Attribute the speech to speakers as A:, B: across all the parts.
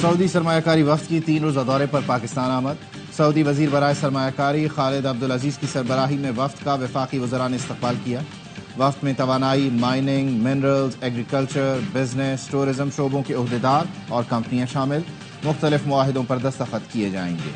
A: Saudi सरमायाकारी वफ्द की 3 रोज़ा दौरे पर पाकिस्तान आमद। सऊदी वजीर बराए सरमायाकारी खालिद अब्दुल अजीज़ की सरबराही में वफ्द का वफाकी वज़रा ने इस्तकबाल किया। वफ्द में तवानाई, mining, minerals, agriculture, business, tourism शोबों के अहदेदार और कंपनियाँ शामिल। मुख्तलिफ मुआहिदों पर दस्तखत किए जाएंगे।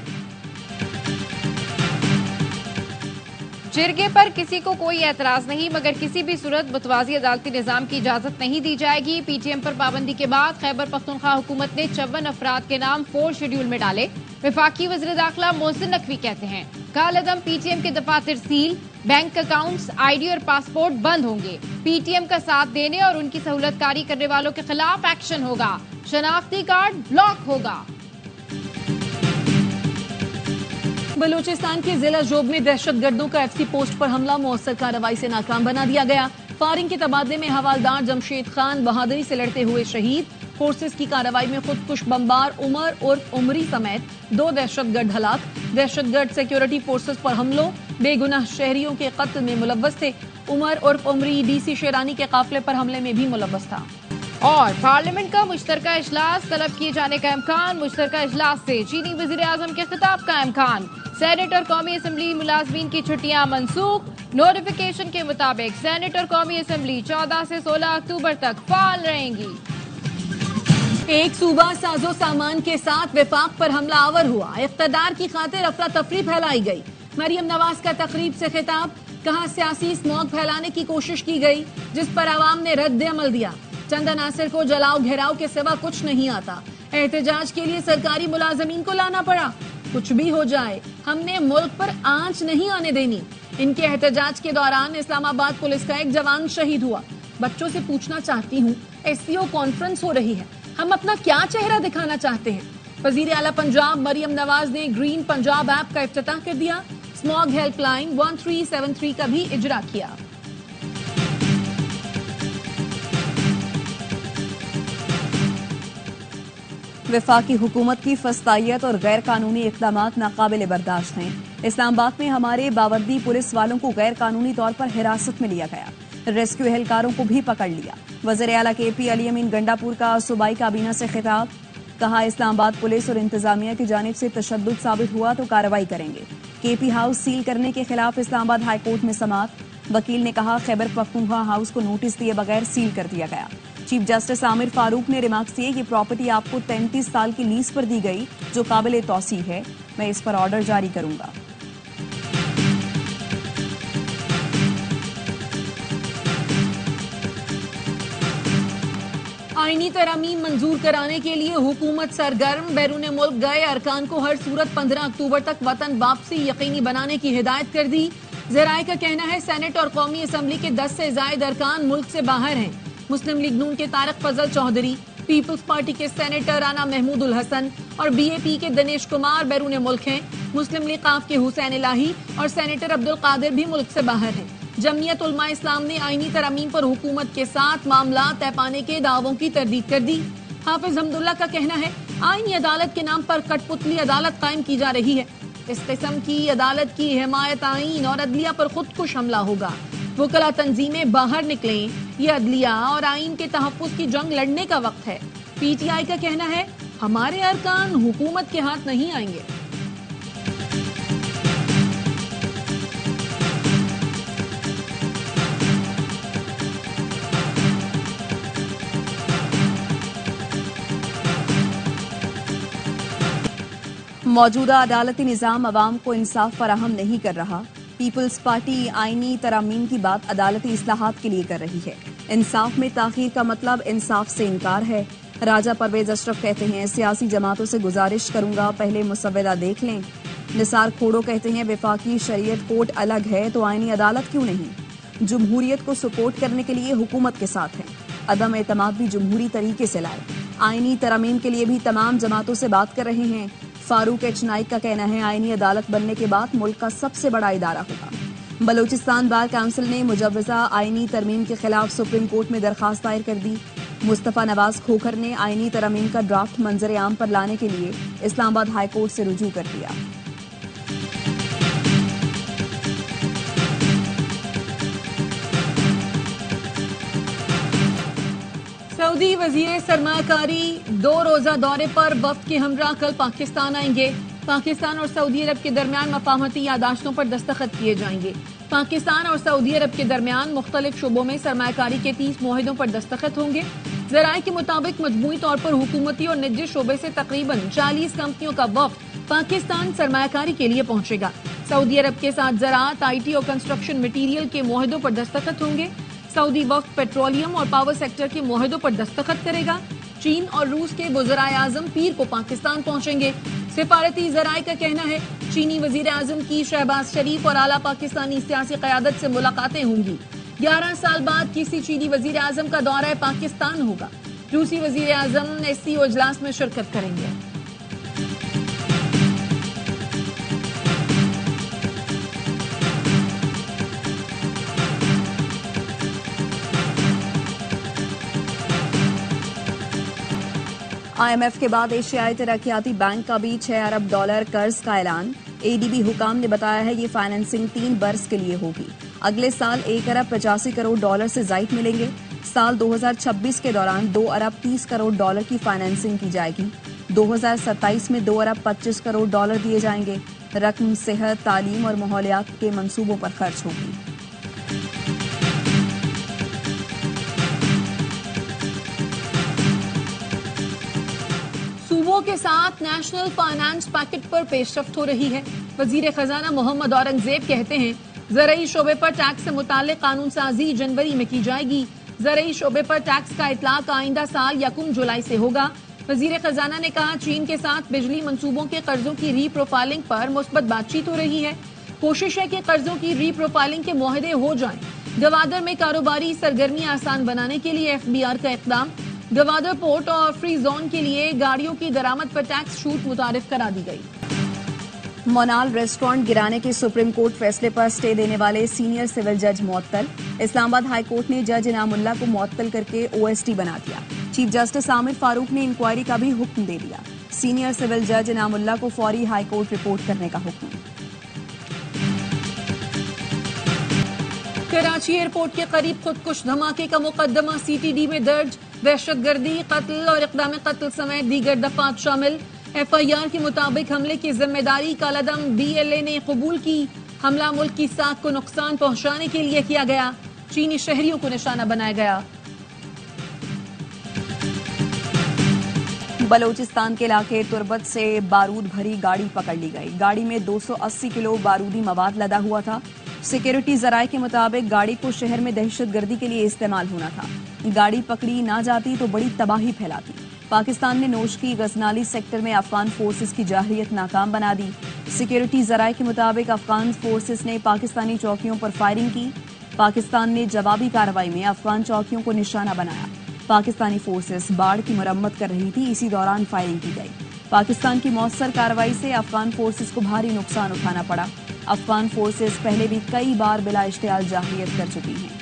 B: जिरगे पर किसी को कोई एतराज नहीं, मगर किसी भी सूरत मुतवाज़ी अदालती निज़ाम की इजाजत नहीं दी जाएगी। पीटीएम पर पाबंदी के बाद खैबर पख्तूनख्वा हुकूमत ने 54 अफराद के नाम 4 शेड्यूल में डाले। वफाकी वज़ीर दाखिला मोहसिन नकवी कहते हैं कालअदम पीटीएम के दफातर सील, बैंक अकाउंट्स, आईडी और पासपोर्ट बंद होंगे। पीटीएम का साथ देने और उनकी सहूलतकारी करने वालों के खिलाफ एक्शन होगा। शनाख्ती कार्ड ब्लॉक होगा।
C: बलूचिस्तान के जिला जोब में दहशतगर्दों का एफसी पोस्ट पर हमला मौसर कार्रवाई से नाकाम बना दिया गया। फायरिंग के तबादले में हवालदार जमशेद खान बहादुरी से लड़ते हुए शहीद। फोर्सेस की कार्रवाई में खुदकुश बमबार उमर उर्फ उमरी समेत 2 दहशतगर्द हलाक। दहशतगर्द सिक्योरिटी फोर्सेस पर हमलों, बेगुनाह शहरियों के कत्ल में मुलव्वस थे। उमर उर्फ उमरी डीसी शेरानी के काफिले पर हमले में भी मुलव्वस था।
B: और पार्लियामेंट का मुश्तरका इजलास तलब किए जाने का इम्कान। मुश्तरका इजलास से चीनी वजीर आजम के खिताब का इम्कान। सेनेट और कौमी असम्बली मुलाजमीन की छुट्टियां मनसूख। नोटिफिकेशन के मुताबिक सेनेट और कौमी असम्बली 14 से 16 अक्टूबर तक फाल रहेंगी।
C: एक सूबा साजो सामान के साथ वफाक पर हमला आवर हुआ। इख्तदार की खातिर अफरा तफरी फैलाई गई। मरियम नवाज का तकरीब से खिताब, कहा सियासी स्मॉग फैलाने की कोशिश की गई जिस पर आवाम ने रद्द अमल दिया। चंदा नासिर को जलाओ घेराव के सिवा कुछ नहीं आता। एहतजाज के लिए सरकारी मुलाजमीन को लाना पड़ा। कुछ भी हो जाए हमने मुल्क पर आंच नहीं आने देनी। इनके एहतजाज के दौरान इस्लामाबाद पुलिस का एक जवान शहीद हुआ। बच्चों से पूछना चाहती हूँ, एससीओ कॉन्फ्रेंस हो रही है, हम अपना क्या चेहरा दिखाना चाहते हैं? वजीर आला पंजाब मरियम नवाज ने ग्रीन पंजाब ऐप का इफ्तिताह कर दिया। स्मॉग हेल्पलाइन 1373 का भी इजरा किया।
D: वफाकी हुकूमत की फस्तायत और गैर कानूनी इक़दामात नाकाबिले बर्दाश्त हैं। इस्लामाबाद में हमारे बावर्दी पुलिस वालों को गैर कानूनी तौर पर हिरासत में लिया गया। रेस्क्यू एहलकारों को भी पकड़ लिया। वज़ीर आला KP अली अमीन गंडापुर का सूबाई काबीना से खिताब, कहा इस्लामाबाद पुलिस और इंतजामिया की जानिब से तशद्दुद साबित हुआ तो कार्रवाई करेंगे। KP हाउस सील करने के खिलाफ इस्लामाबाद हाईकोर्ट में समाअत। वकील ने कहा खैबर पख्तूनख्वा हाउस को नोटिस दिए बगैर सील कर दिया गया। चीफ जस्टिस आमिर फारूक ने रिमार्क्स दिए, ये प्रॉपर्टी आपको 33 साल की लीज पर दी गई जो काबिल तौसीह है। मैं इस पर ऑर्डर जारी करूंगा।
C: आईनी तरमीम मंजूर कराने के लिए हुकूमत सरगर्म। बैरून मुल्क गए अरकान को हर सूरत 15 अक्टूबर तक वतन वापसी यकीनी बनाने की हिदायत कर दी। ज़राए का कहना है सेनेट और कौमी असम्बली के 10 से जायद अरकान मुल्क से बाहर हैं। मुस्लिम लीग नून के तारक फजल चौधरी, पीपल्स पार्टी के सेनेटर राना महमूद उल हसन और BAP के दिनेश कुमार बैरून मुल्क हैं। मुस्लिम लीग काफ के हुसैन इलाही और सेनेटर अब्दुल कादिर भी मुल्क से बाहर हैं। जमयत उलमा इस्लाम ने आईनी तरमीम पर हुकूमत के साथ मामला तय पाने के दावों की तरदीद कर दी। हाफिज हमदुल्ला का कहना है आईनी अदालत के नाम पर कठपुतली अदालत कायम की जा रही है। इस किस्म की अदालत की हिमायत आईन और अदलिया पर खुदकुश हमला होगा। वकला तंजीमें बाहर निकलें, ये अदलिया और आईन के तहफ्फुज़ की जंग लड़ने का वक्त है। PTI का कहना है हमारे अरकान हुकूमत के हाथ नहीं आएंगे।
D: मौजूदा अदालती निज़ाम अवाम को इंसाफ फराहम नहीं कर रहा। पीपल्स पार्टी आईनी तरामीम की बात अदालती इस्लाहात के लिए कर रही है। इंसाफ में ताखीर का मतलब इंसाफ से इनकार है। राजा परवेज अशरफ कहते हैं सियासी जमातों से गुजारिश करूंगा पहले मुसव्वदा देख लें। निसार खोड़ो कहते हैं वफाकी शरीयत कोर्ट अलग है तो आईनी अदालत क्यों नहीं। जमहूरियत को सपोर्ट करने के लिए हुकूमत के साथ है। अदम एतमाद भी जमहूरी तरीके से लाए। आईनी तरामीम के लिए भी तमाम जमातों से बात कर रहे हैं। फारूक एच नाइक का कहना है आईनी अदालत बनने के बाद मुल्क का सबसे बड़ा इदारा होगा। बलूचिस्तान बार काउंसिल ने मुजव्वजा आईनी तरमीम के खिलाफ सुप्रीम कोर्ट में दरखास्त दायर कर दी। मुस्तफा नवाज खोखर ने आईनी तरमीम का ड्राफ्ट मंजर आम पर लाने के लिए इस्लामाबाद हाई कोर्ट से रुजू कर दिया।
C: सऊदी वजीर सरमाकारी 2 रोजा दौरे पर वफ्द के हमरा कल पाकिस्तान आएंगे। पाकिस्तान और सऊदी अरब के दरमियान मफाहमती यादाश्तों पर दस्तखत किए जाएंगे। पाकिस्तान और सऊदी अरब के दरमियान मुख्तलिफ शुबों में सरमाकारी के 30 मुआहिदों पर दस्तखत होंगे। जराये के मुताबिक मजमूई तौर पर हुकूमती और निजी शोबे से तकरीबन 40 कंपनियों का वफ्द पाकिस्तान सरमाकारी के लिए पहुंचेगा। सऊदी अरब के साथ ज़राअत, IT और कंस्ट्रक्शन मटीरियल के मुआहिदों पर दस्तखत होंगे। सऊदी वफ्द पेट्रोलियम और पावर सेक्टर के मुआहिदों पर दस्तखत करेगा। चीन और रूस के वज़राए आज़म पीर को पाकिस्तान पहुंचेंगे। सिफारती ज़राए का कहना है चीनी वज़ीर आज़म की शहबाज शरीफ और आला पाकिस्तानी सियासी क़यादत से मुलाकातें होंगी। 11 साल बाद किसी चीनी वज़ीर आज़म का दौरा पाकिस्तान होगा। रूसी वज़ीर आज़म SCO इजलास में शिरकत करेंगे।
D: IMF के बाद एशियाई तरक्याती बैंक का भी $6 अरब कर्ज का ऐलान। ADB हुकाम ने बताया है ये फाइनेंसिंग 3 बरस के लिए होगी। अगले साल $1 अरब 85 करोड़ से जायद मिलेंगे। साल 2026 के दौरान $2 अरब 30 करोड़ की फाइनेंसिंग की जाएगी। 2027 में $2 अरब 25 करोड़ दिए जाएंगे। रकम सेहत, तालीम और माहौलियात के मंसूबों पर खर्च होगी।
C: सूबों के साथ नेशनल फाइनेंस पैकेट पर पेशरफ्त हो रही है। वजीर खजाना मोहम्मद औरंगजेब कहते हैं ज़रई शोबे पर टैक्स से मुताल्लिक कानून साजी जनवरी में की जाएगी। ज़रई शोबे पर टैक्स का इतलाक आइंदा साल 1 जुलाई से होगा। वजीर खजाना ने कहा चीन के साथ बिजली मंसूबों के कर्जों की रीप्रोफाइलिंग पर मुस्बत बातचीत हो रही है। कोशिश है कि कर्जों की रीप्रोफाइलिंग के मुआहदे हो जाएं। गवादर में कारोबारी सरगर्मी आसान बनाने के लिए FBR का इक़दाम। गवादर पोर्ट और फ्री जोन के लिए गाड़ियों की दरामद पर टैक्स छूट मुतारिफ करा दी गई।
D: मोनाल रेस्टोरेंट गिराने के सुप्रीम कोर्ट फैसले पर स्टे देने वाले सीनियर सिविल जज मुअत्तल। इस्लामाबाद हाई कोर्ट ने जज इनामुल्लाह को मुअत्तल करके OST बना दिया। चीफ जस्टिस आमिर फारूक ने इंक्वायरी का भी हुक्म दे दिया। सीनियर सिविल जज इनामुल्लाह को फौरी हाई कोर्ट रिपोर्ट करने का हुक्म।
C: कराची एयरपोर्ट के करीब खुदकुश धमाके का मुकदमा CTD में दर्ज। दहशतगर्दी, कत्ल और इक़दाम कत्ल समेत दीगर दफात शामिल। FIR के मुताबिक हमले की जिम्मेदारी कालादम BLA ने कबूल की। हमला मुल्क की साख को नुकसान पहुंचाने के लिए किया गया। चीनी शहरियों को निशाना बनाया गया।
D: बलोचिस्तान के इलाके तुर्बत से बारूद भरी गाड़ी पकड़ ली गई। गाड़ी में 280 किलो बारूदी मवाद लदा हुआ था। सिक्योरिटी जराये के मुताबिक गाड़ी को शहर में दहशतगर्दी के लिए इस्तेमाल होना था। गाड़ी पकड़ी ना जाती तो बड़ी तबाही फैलाती। पाकिस्तान ने नोशकी गजनाली सेक्टर में अफगान फोर्सेस की जाहिरियत नाकाम बना दी। सिक्योरिटी जराये के मुताबिक अफगान फोर्सेस ने पाकिस्तानी चौकियों पर फायरिंग की। पाकिस्तान ने जवाबी कार्रवाई में अफगान चौकियों को निशाना बनाया। पाकिस्तानी फोर्सेस बाढ़ की मरम्मत कर रही थी, इसी दौरान फायरिंग की गई। पाकिस्तान की मौसर कार्रवाई से अफगान फोर्सेस को भारी नुकसान उठाना पड़ा। अफगान फोर्सेस पहले भी कई बार बिला इश्तियाल जाहिरियत कर चुकी हैं।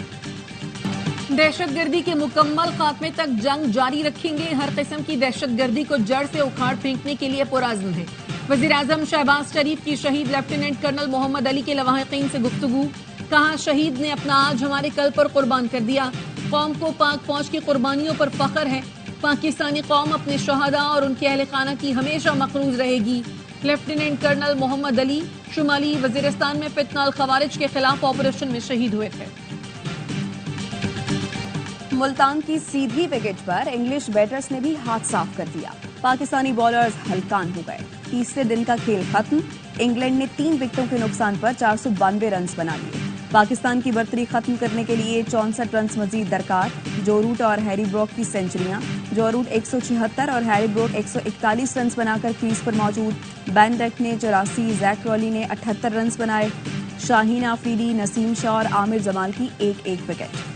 C: दहशतगर्दी के मुकम्मल खात्मे तक जंग जारी रखेंगे। हर किस्म की दहशतगर्दी को जड़ से उखाड़ फेंकने के लिए पुरअज़्म है। वज़ीर आज़म शहबाज शरीफ की शहीद लेफ्टिनेंट कर्नल मोहम्मद अली के लवाहिकीन से गुफ्तगू। कहा शहीद ने अपना आज हमारे कल पर कुर्बान कर दिया। कौम को पाक फौज की कुर्बानियों पर फख्र है। पाकिस्तानी कौम अपने शहादा और उनके अहले खाना की हमेशा मक़रूज़ रहेगी। लेफ्टिनेंट कर्नल मोहम्मद अली शुमाली वज़ीरिस्तान में फितना अल खवारिज के खिलाफ ऑपरेशन में शहीद हुए थे।
D: मुल्तान की सीधी विकेट पर इंग्लिश बैटर्स ने भी हाथ साफ कर दिया। पाकिस्तानी बॉलर्स हलकान हो गए। तीसरे दिन का खेल खत्म। इंग्लैंड ने 3 विकेटों के नुकसान पर 492 रन बना लिए। पाकिस्तान की बर्तरी खत्म करने के लिए 64 रन मजीद दरकार। जो रूट और हैरी ब्रोक की सेंचुरियां। जो रूट 176 और हैरी ब्रोक 141 रन बनाकर क्रीज पर मौजूद। बैन डेक ने 84, जैक क्रॉली ने 78 रन बनाए। शाहीन आफरीदी, नसीम शाह और आमिर जमाल की एक विकेट।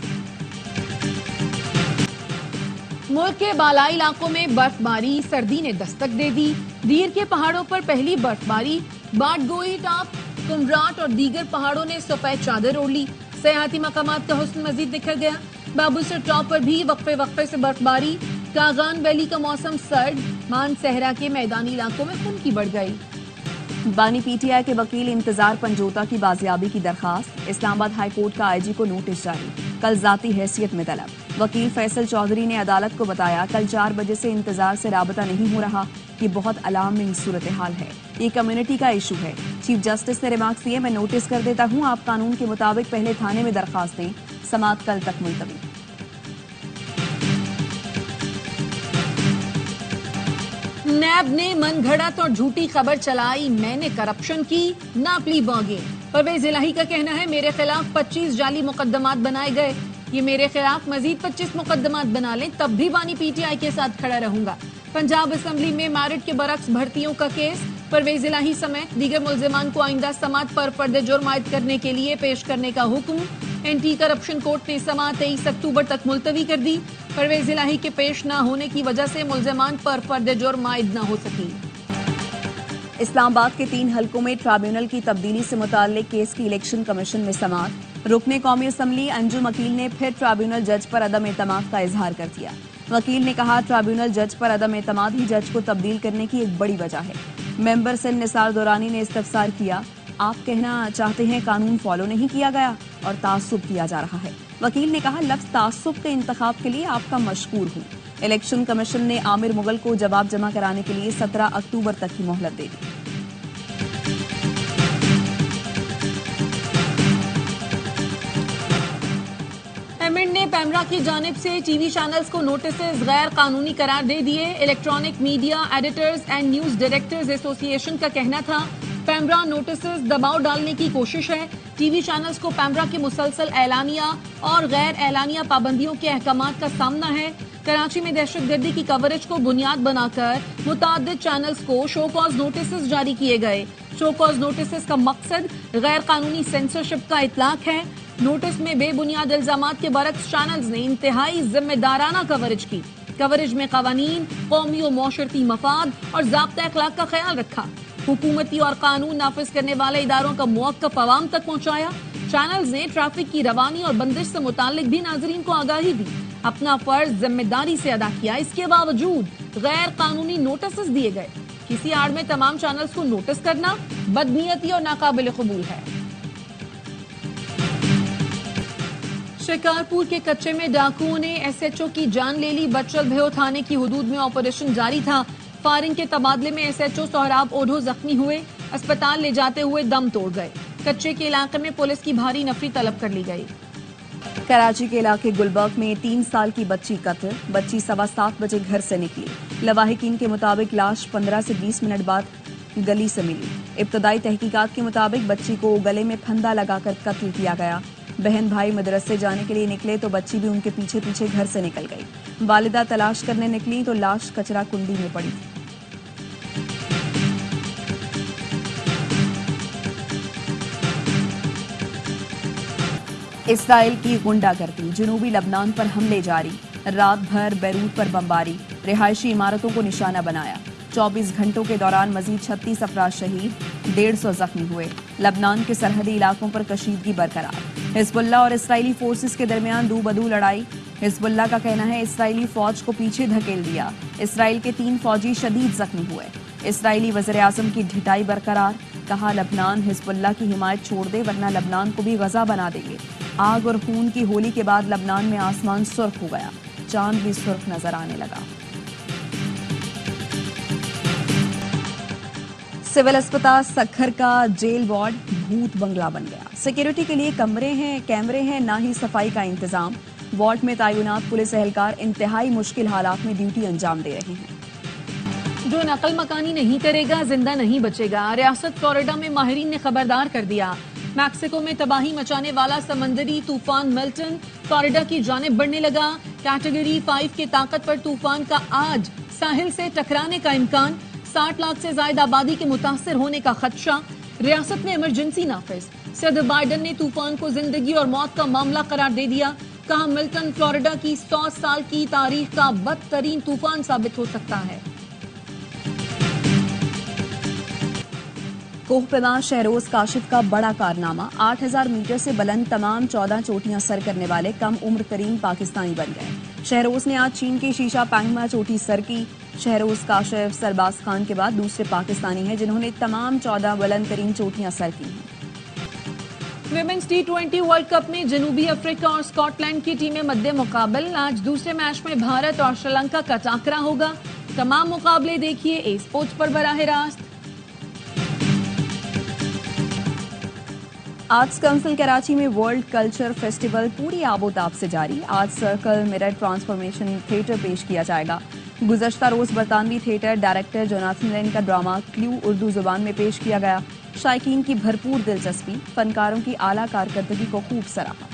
C: मुल्क के बालाई इलाकों में बर्फबारी, सर्दी ने दस्तक दे दी। दीर के पहाड़ों पर पहली बर्फबारी। बाटगोई टॉप, कुमराट और दीगर पहाड़ों ने सफेद चादर ओढ़ ली। सयाहती मकामात का हुस्न मजीद निखर गया। बाबूसर टॉप पर भी वक्फे से बर्फबारी। कागान वैली का मौसम सर्द। मान सहरा के मैदानी इलाकों में खुनकी बढ़ गई।
D: बानी PTI के वकील इंतजार पंजोता की बाजियाबी की दरखास्त। इस्लामाबाद हाई कोर्ट का IG को नोटिस जारी। कल जाती हैसियत में तलब। वकील फैसल चौधरी ने अदालत को बताया, कल 4 बजे से इंतजार से राबता नहीं हो रहा। ये बहुत अलार्मिंग सूरत हाल है। ये कम्युनिटी का इशू है। चीफ जस्टिस ने रिमार्क्स दिए, मैं नोटिस कर देता हूँ, आप कानून के मुताबिक पहले थाने में दरखास्त दें। समाअत कल तक मुलतवी।
C: नैब ने मनगढ़ंत और झूठी खबर चलाई, मैंने करप्शन की, ना प्ली बार्गेन। परवेज इलाही का कहना है, मेरे खिलाफ 25 जाली मुकदमात बनाए गए, ये मेरे खिलाफ मजीद 25 मुकदमात बना लें तब भी बानी पीटीआई के साथ खड़ा रहूंगा। पंजाब असेंबली में मैरिट के बरक्स भर्तियों का केस, परवेज इलाही समेत दीगर मुल्जिमान को आइंदा समाअत पर फर्द जुर्म आयद करने के लिए पेश करने का हुक्म। एंटी करप्शन कोर्ट ने समाअत 23 अक्टूबर तक मुलतवी कर दी। परवेज इलाही के पेश न होने की वजह से मुल्जिमान पर फर्द जुर्म आयद न हो सकी।
D: इस्लामाबाद के 3 हलकों में ट्राइब्यूनल की तब्दीली से मुताल्लिक केस की इलेक्शन कमीशन में समाअत। रुकने कौमी असम्बली अंजुम अकील ने फिर ट्राइब्यूनल जज पर अदम एतमाद का इजहार कर दिया। वकील ने कहा, ट्राइब्यूनल जज पर अदम एतमाद ही जज को तब्दील करने की एक बड़ी वजह है। मेंबर सिंध निसार दुरानी ने इस्तफसार किया, आप कहना चाहते हैं कानून फॉलो नहीं किया गया और तासुब किया जा रहा है। वकील ने कहा, लफ्ज तासुब के इंतखाब के लिए आपका मशकूर हूँ। इलेक्शन कमीशन ने आमिर मुगल को जवाब जमा कराने के लिए 17 अक्टूबर तक की मोहलत दे दी।
C: एमिड ने पैमरा की जानिब से टीवी चैनल्स को नोटिस गैर कानूनी करार दे दिए। Electronic media editors and news directors association का कहना था, पैमरा नोटिस दबाव डालने की कोशिश है। टीवी चैनल्स को पैमरा के मुसलसल एलानिया और गैर एलानिया पाबंदियों के अहकामात का सामना है। कराची में दहशतगर्दी की कवरेज को बुनियाद बनाकर मुताद्दिद चैनल्स को शो कॉज नोटिस जारी किए गए। शो कॉज नोटिस का मकसद गैर कानूनी सेंसरशिप का इतलाक है। नोटिस में बेबुनियाद इल्जामात के बरक्स चैनल्स ने इंतहाई जिम्मेदाराना कवरेज की। कवरेज में कवानीन, कौमी और मौशरती मफाद और ज़ाब्ता अखलाक का ख्याल रखा। हुकूमती और कानून नाफिज करने वाले इदारों का मौक़िफ़ अवाम तक पहुंचाया। चैनल्स ने ट्रैफिक की रवानी और बंदिश से मुतालिक भी नाजरीन को आगाही दी। अपना फर्ज जिम्मेदारी से अदा किया। इसके बावजूद गैर कानूनी नोटिस दिए गए। किसी आड़ में तमाम चैनल्स को नोटिस करना बदनीयती और नाकाबिल कबूल है। शिकारपुर के कच्चे में डाकुओं ने एसएचओ की जान ले ली। बचल भयो थाने की हुदूद में ऑपरेशन जारी था। फायरिंग के तबादले में एसएचओ सोहराब ओढ़ो जख्मी हुए, अस्पताल ले जाते हुए दम तोड़ गए। कच्चे के इलाके में पुलिस की भारी नफरी तलब कर ली गई।
D: कराची के इलाके गुलबर्ग में 3 साल की बच्ची कत्ल। बच्ची 7:15 बजे घर से निकली। लवाहिकीन के मुताबिक लाश 15 से 20 मिनट बाद गली से मिली। इब्तदाई तहकीकात के मुताबिक बच्ची को गले में फंदा लगाकर कत्ल किया गया। बहन भाई मदरसे जाने के लिए निकले तो बच्ची भी उनके पीछे पीछे घर से निकल गई। वालिदा तलाश करने निकली तो लाश कचरा कुंडी में पड़ी थी। इसराइल की गुंडागर्दी, जनूबी लबनान पर हमले जारी। रात भर बैरूत पर बमबारी, रिहायशी इमारतों को निशाना बनाया। 24 घंटों के दौरान मजीद 36 अफराद शहीद, 150 जख्मी हुए। लबनान के सरहदी इलाकों पर कशीदगी बरकरार। हिजबुल्लाह और इस्राइली फोर्सेस के दरमियान दो बदू लड़ाई। हिजबुल्लाह का कहना है इस्राइली फौज को पीछे धकेल दिया। इस्राइल के 3 फौजी शदीद जख्मी हुए। इस्राइली वज़ीर आज़म की ढिठाई बरकरार। कहा, लबनान हिजबुल्लाह की हिमायत छोड़ दे वरना लबनान को भी गजा बना देंगे। आग और खून की होली के बाद लबनान में आसमान सुर्ख हो गया, चांद भी सुर्ख नजर आने लगा। सिविल अस्पताल सक्खर का जेल वार्ड भूत बंगला बन गया। सिक्योरिटी के लिए कैमरे हैं, ना ही सफाई का इंतजाम। वार्ड में तैनात पुलिस एहलकार इंतहाई मुश्किल हालात में ड्यूटी अंजाम दे रहे हैं।
C: जो नकल मकानी नहीं करेगा जिंदा नहीं बचेगा। रियासत फ्लोरिडा में माहिरीन ने खबरदार कर दिया। मैक्सिको में तबाही मचाने वाला समंदरी तूफान मिल्टन फ्लोरिडा की जानिब बढ़ने लगा। कैटेगरी 5 के ताकतवर तूफान का आज साहिल से टकराने का इम्कान। 60 लाख से ज्यादा आबादी के मुतासर होने का खदशा। रियासत में इमरजेंसी नाफिज। सदर बाइडन ने तूफान को जिंदगी और मौत का मामला करार दे दिया। कहा, मिल्टन फ्लोरिडा की 100 साल की तारीख का बदतरीन तूफान साबित हो सकता है।
D: कोहपेमा शहरोज काशिफ का बड़ा कारनामा। 8000 मीटर से बुलंद तमाम 14 चोटियां सर करने वाले कम उम्र तरीन पाकिस्तानी बन गए। शहरोज ने आज चीन की शीशा पैंगमा चोटी सर की। शहरोज काशिफ सरबाज खान के बाद दूसरे पाकिस्तानी हैं जिन्होंने तमाम 14 बुलंद तरीन चोटियां सर की हैं।
C: विमेंस T20 वर्ल्ड कप में जनूबी अफ्रीका और स्कॉटलैंड की टीमें मद्दे मुकाबल। आज दूसरे मैच में भारत और श्रीलंका का टाकरा होगा। तमाम मुकाबले देखिए ए स्पोर्ट्स पर बराह रास्त।
D: आर्ट्स काउंसिल कराची में वर्ल्ड कल्चर फेस्टिवल पूरी आबोताब से जारी। आज सर्कल मिरर ट्रांसफॉर्मेशन थिएटर पेश किया जाएगा। गुज़श्ता रोज बरतानवी थिएटर डायरेक्टर जोनाथन लेन का ड्रामा क्लू उर्दू जुबान में पेश किया गया। शायकीन की भरपूर दिलचस्पी, फनकारों की आला कारकर्दगी को खूब सराहा।